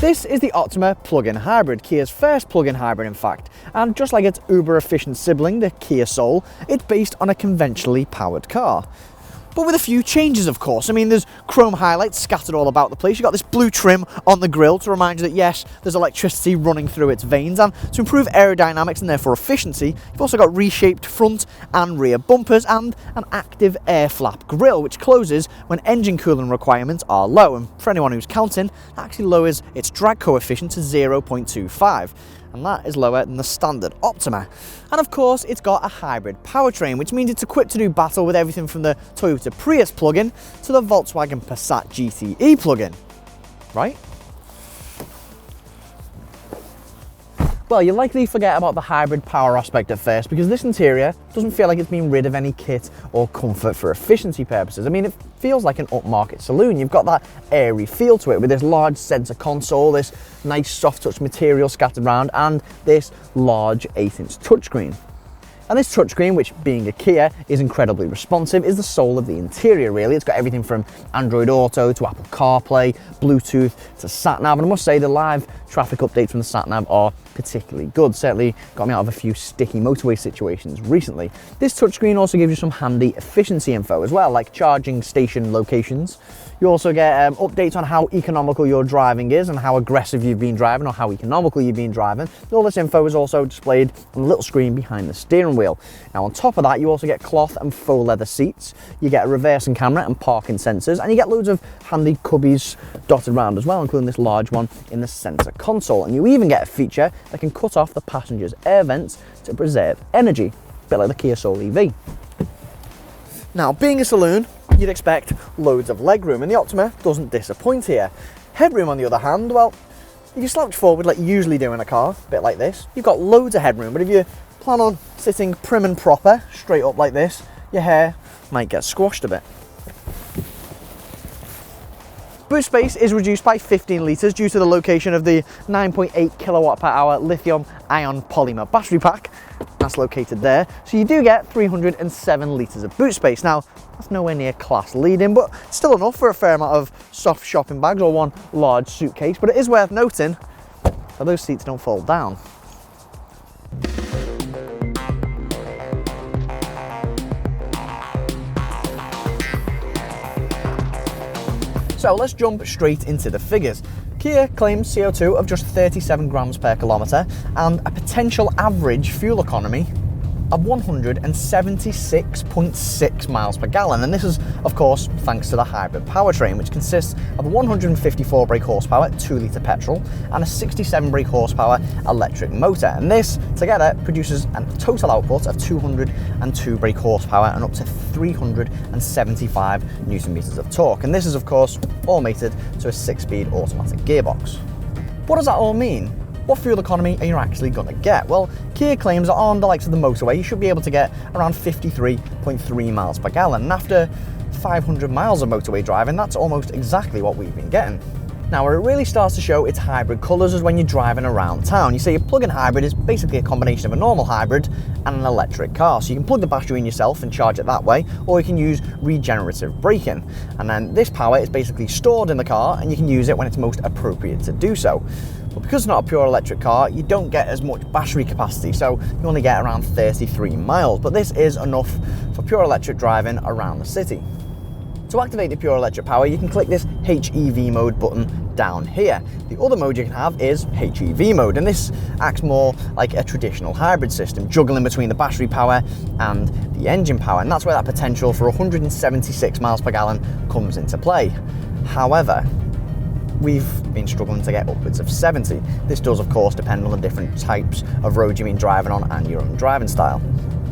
This is the Optima plug-in hybrid, Kia's first plug-in hybrid in fact, and just like its uber-efficient sibling, the Kia Soul, it's based on a conventionally powered car. But with a few changes, of course. I mean, there's chrome highlights scattered all about the place. You've got this blue trim on the grille to remind you that, yes, there's electricity running through its veins. And to improve aerodynamics and therefore efficiency, you've also got reshaped front and rear bumpers and an active air flap grille, which closes when engine cooling requirements are low. And for anyone who's counting, that actually lowers its drag coefficient to 0.25. And that is lower than the standard Optima. And of course, it's got a hybrid powertrain, which means it's equipped to do battle with everything from the Toyota Prius plug-in to the Volkswagen Passat GTE plug-in, right? Well, you'll likely forget about the hybrid power aspect at first because this interior doesn't feel like it's been rid of any kit or comfort for efficiency purposes. I mean, it feels like an upmarket saloon. You've got that airy feel to it with this large center console, this nice soft touch material scattered around, and this large 8-inch touchscreen. And this touchscreen, which being a Kia is incredibly responsive, is the soul of the interior really. It's got everything from Android Auto to Apple CarPlay, Bluetooth to SatNav, and I must say the live traffic updates from the SatNav are particularly good. Certainly got me out of a few sticky motorway situations recently. This touchscreen also gives you some handy efficiency info as well, like charging station locations. You also get updates on how economical your driving is and how aggressive you've been driving or how economical you've been driving. All this info is also displayed on the little screen behind the steering wheel. Now on top of that, you also get cloth and faux leather seats. You get a reversing camera and parking sensors, and you get loads of handy cubbies dotted around as well, including this large one in the center console. And you even get a feature that can cut off the passenger's air vents to preserve energy, a bit like the Kia Soul EV. Now, being a saloon, you'd expect loads of legroom, and the Optima doesn't disappoint here. Headroom, on the other hand, well, if you slouch forward like you usually do in a car, a bit like this, you've got loads of headroom, but if you plan on sitting prim and proper, straight up like this, your hair might get squashed a bit. Boot space is reduced by 15 litres due to the location of the 9.8 kilowatt per hour lithium ion polymer battery pack. That's located there. So you do get 307 litres of boot space. Now, that's nowhere near class leading, but still enough for a fair amount of soft shopping bags or one large suitcase. But it is worth noting that those seats don't fold down. So let's jump straight into the figures. Kia claims CO2 of just 37 grams per kilometre and a potential average fuel economy of 176.6 miles per gallon. And this is, of course, thanks to the hybrid powertrain, which consists of a 154 brake horsepower 2-litre petrol and a 67 brake horsepower electric motor. And this together produces a total output of 202 brake horsepower and up to 375 newton meters of torque. And this is, of course, all mated to a 6-speed automatic gearbox. What does that all mean? What fuel economy are you actually going to get? Well, Kia claims that on the likes of the motorway, you should be able to get around 53.3 miles per gallon. And after 500 miles of motorway driving, that's almost exactly what we've been getting. Now, where it really starts to show its hybrid colours is when you're driving around town. You see, a plug-in hybrid is basically a combination of a normal hybrid and an electric car. So you can plug the battery in yourself and charge it that way, or you can use regenerative braking. And then this power is basically stored in the car and you can use it when it's most appropriate to do so. But because it's not a pure electric car, you don't get as much battery capacity, so you only get around 33 miles. But this is enough for pure electric driving around the city. To activate the pure electric power, you can click this HEV mode button down here. The other mode you can have is HEV mode, and this acts more like a traditional hybrid system, juggling between the battery power and the engine power, and that's where that potential for 176 miles per gallon comes into play. However, we've been struggling to get upwards of 70. This does, of course, depend on the different types of roads you've been driving on and your own driving style.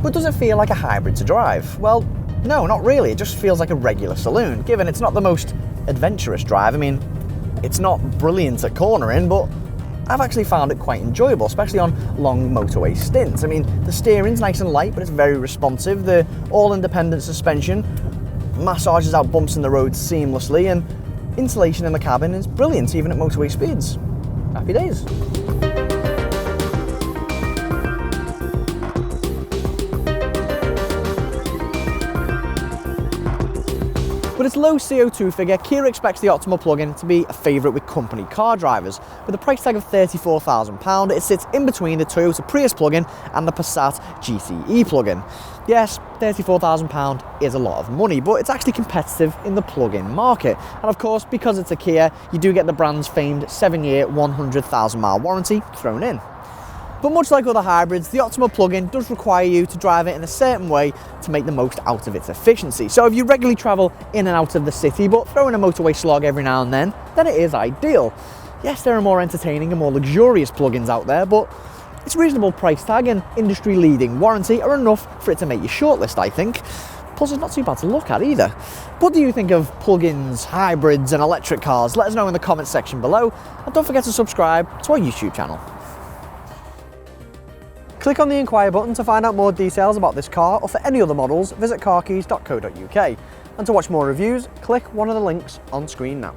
But does it feel like a hybrid to drive? Well, no, not really. It just feels like a regular saloon, given it's not the most adventurous drive. I mean, it's not brilliant at cornering, but I've actually found it quite enjoyable, especially on long motorway stints. I mean, the steering's nice and light, but it's very responsive. The all-independent suspension massages out bumps in the road seamlessly, and insulation in the cabin is brilliant, even at motorway speeds. Happy days. With its low CO2 figure, Kia expects the Optima plug-in to be a favourite with company car drivers. With a price tag of £34,000, it sits in between the Toyota Prius plug-in and the Passat GTE plug-in. Yes, £34,000 is a lot of money, but it's actually competitive in the plug-in market. And of course, because it's a Kia, you do get the brand's famed 7-year, 100,000 mile warranty thrown in. But much like other hybrids, the Optima plug-in does require you to drive it in a certain way to make the most out of its efficiency. So if you regularly travel in and out of the city, but throw in a motorway slog every now and then it is ideal. Yes, there are more entertaining and more luxurious plug-ins out there, but its reasonable price tag and industry-leading warranty are enough for it to make your shortlist, I think. Plus, it's not too bad to look at either. What do you think of plug-ins, hybrids and electric cars? Let us know in the comments section below, and don't forget to subscribe to our YouTube channel. Click on the inquire button to find out more details about this car, or for any other models, visit carkeys.co.uk. And to watch more reviews, click one of the links on screen now.